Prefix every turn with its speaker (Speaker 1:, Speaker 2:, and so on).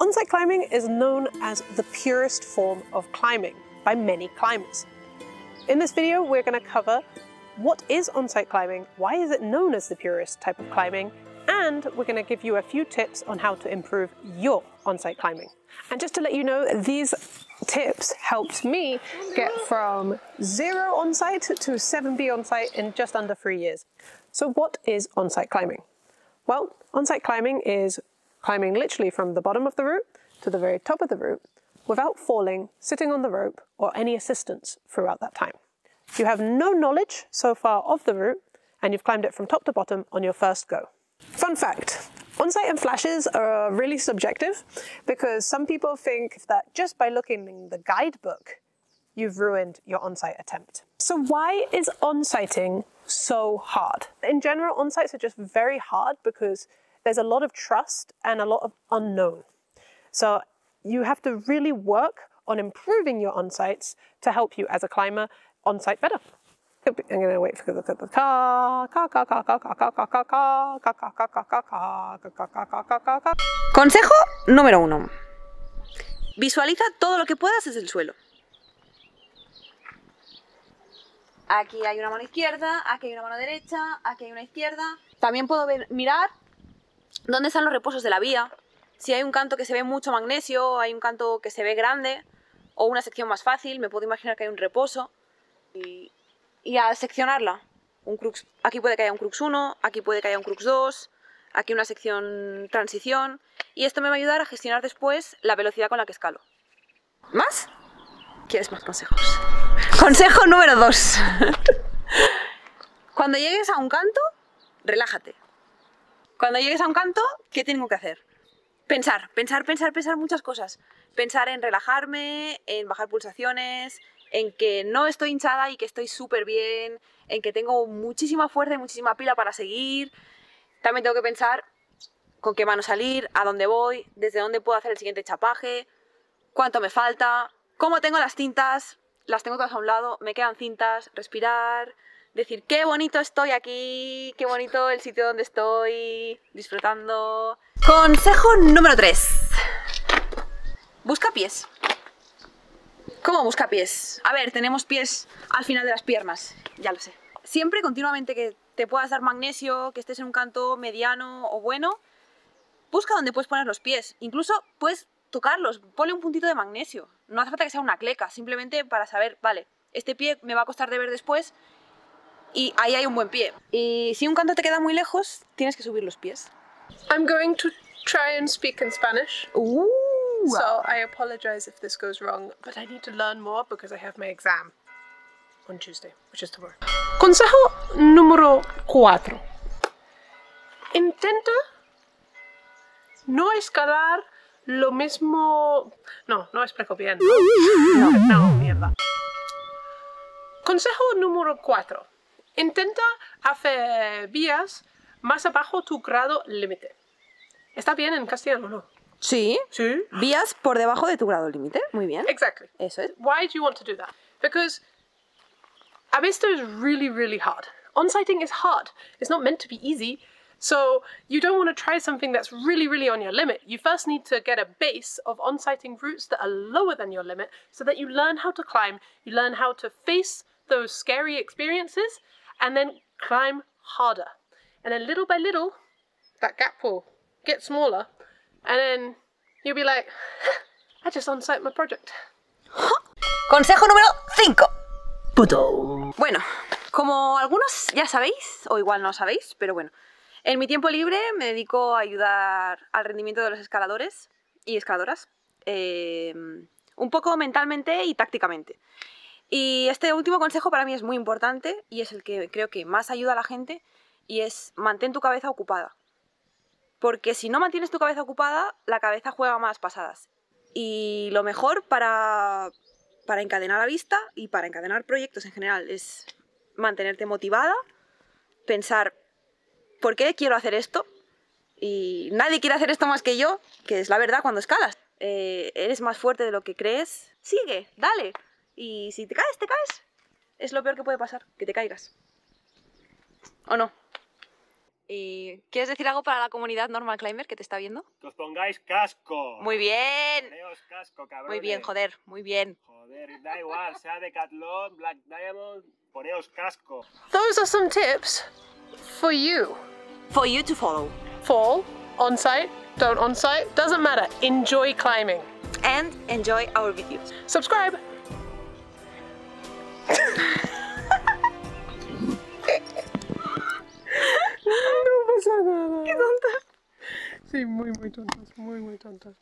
Speaker 1: On-site climbing is known as the purest form of climbing by many climbers. In this video, we're going to cover what is on-site climbing, why is it known as the purest type of climbing, and we're going to give you a few tips on how to improve your on-site climbing. And just to let you know, these tips helped me get from 0 on-site to 7B on-site in just under 3 years. So what is on-site climbing? Well, on-site climbing is climbing literally from the bottom of the route to the very top of the route without falling, sitting on the rope, or any assistance throughout that time. You have no knowledge so far of the route, and you've climbed it from top to bottom on your first go. Fun fact, on-site and flashes are really subjective because some people think that just by looking in the guidebook, you've ruined your on-site attempt. So why is on-siting so hard? In general, on-sites are just very hard because there's a lot of trust and a lot of unknown. So you have to really work on improving your on-sites to help you as a climber on-site better. I'm going to wait for the car.
Speaker 2: Consejo número 1. Visualiza todo lo que puedas desde el suelo. Aquí hay una mano izquierda, aquí hay una mano derecha, aquí hay una izquierda. También puedo mirar dónde están los reposos de la vía. Si hay un canto que se ve mucho magnesio, hay un canto que se ve grande, o una sección más fácil, me puedo imaginar que hay un reposo. Y a seccionarla. Aquí puede que haya un crux 1, aquí puede que haya un crux 2, aquí una sección transición. Y esto me va a ayudar a gestionar después la velocidad con la que escalo. ¿Más? ¿Quieres más consejos? Consejo número 2. Cuando llegues a un canto, relájate. Cuando llegues a un canto, ¿qué tengo que hacer? Pensar muchas cosas. Pensar en relajarme, en bajar pulsaciones, en que no estoy hinchada y que estoy súper bien, en que tengo muchísima fuerza y muchísima pila para seguir. También tengo que pensar con qué mano salir, a dónde voy, desde dónde puedo hacer el siguiente chapaje, cuánto me falta, cómo tengo las cintas, las tengo todas a un lado, me quedan cintas, respirar, decir qué bonito estoy aquí, qué bonito el sitio donde estoy, disfrutando. Consejo número 3. Busca pies. ¿Cómo busca pies? A ver, tenemos pies al final de las piernas, ya lo sé. Siempre, continuamente, que te puedas dar magnesio, que estés en un canto mediano o bueno, busca dónde puedes poner los pies. Incluso puedes tocarlos, ponle un puntito de magnesio. No hace falta que sea una cleca, simplemente para saber, vale, este pie me va a costar de ver después y ahí hay un buen pie. Y si un canto te queda muy lejos, tienes que subir los pies.
Speaker 1: I'm going to try and speak in Spanish. So I apologize if this goes wrong, but I need to learn more because I have my exam on Tuesday, which is tomorrow. Consejo número 4. Intenta no escalar lo mismo... No explico bien. No, mierda. Consejo número 4. Intenta hacer vías más abajo tu grado límite. ¿Está bien en castellano o no?
Speaker 2: Sí. Vías por debajo de tu grado límite. Muy bien.
Speaker 1: Exactly.
Speaker 2: Eso es.
Speaker 1: Why do you want to do that? Because Abisto is really, really hard. On-siting is hard. It's not meant to be easy. So you don't want to try something that's really, really on your limit. You first need to get a base of on-siting routes that are lower than your limit so that you learn how to climb, you learn how to face those scary experiences, and then climb harder. And then little by little, that gap will get smaller. And then you'll be like, I just on-site my project.
Speaker 2: Consejo número 5. Bueno, como algunos ya sabéis, o igual no sabéis, pero bueno, en mi tiempo libre me dedico a ayudar al rendimiento de los escaladores y escaladoras, un poco mentalmente y tácticamente. Y este último consejo para mí es muy importante y es el que creo que más ayuda a la gente, y es mantén tu cabeza ocupada. Porque si no mantienes tu cabeza ocupada, la cabeza juega malas pasadas. Y lo mejor para encadenar la vista y para encadenar proyectos en general es mantenerte motivada, pensar ¿por qué quiero hacer esto? Y nadie quiere hacer esto más que yo, que es la verdad cuando escalas. Eres más fuerte de lo que crees, sigue, dale. Y si te caes, te caes. Es lo peor que puede pasar, que te caigas. ¿O no? ¿Quieres decir algo para la comunidad Normal Climber que te está viendo?
Speaker 3: Que os pongáis casco.
Speaker 2: Muy bien.
Speaker 3: Poneos casco, cabrones.
Speaker 2: Muy bien, joder, muy bien.
Speaker 3: Joder, da igual, sea Decathlon, Black Diamond, poneos casco.
Speaker 1: Those are some tips for you.
Speaker 2: For you to follow.
Speaker 1: Fall, on-site, don't on-site, doesn't matter. Enjoy climbing.
Speaker 2: And enjoy our videos.
Speaker 1: Subscribe. No pasa nada.
Speaker 2: ¡Qué tontas!
Speaker 1: Sí, muy tontas, muy tontas.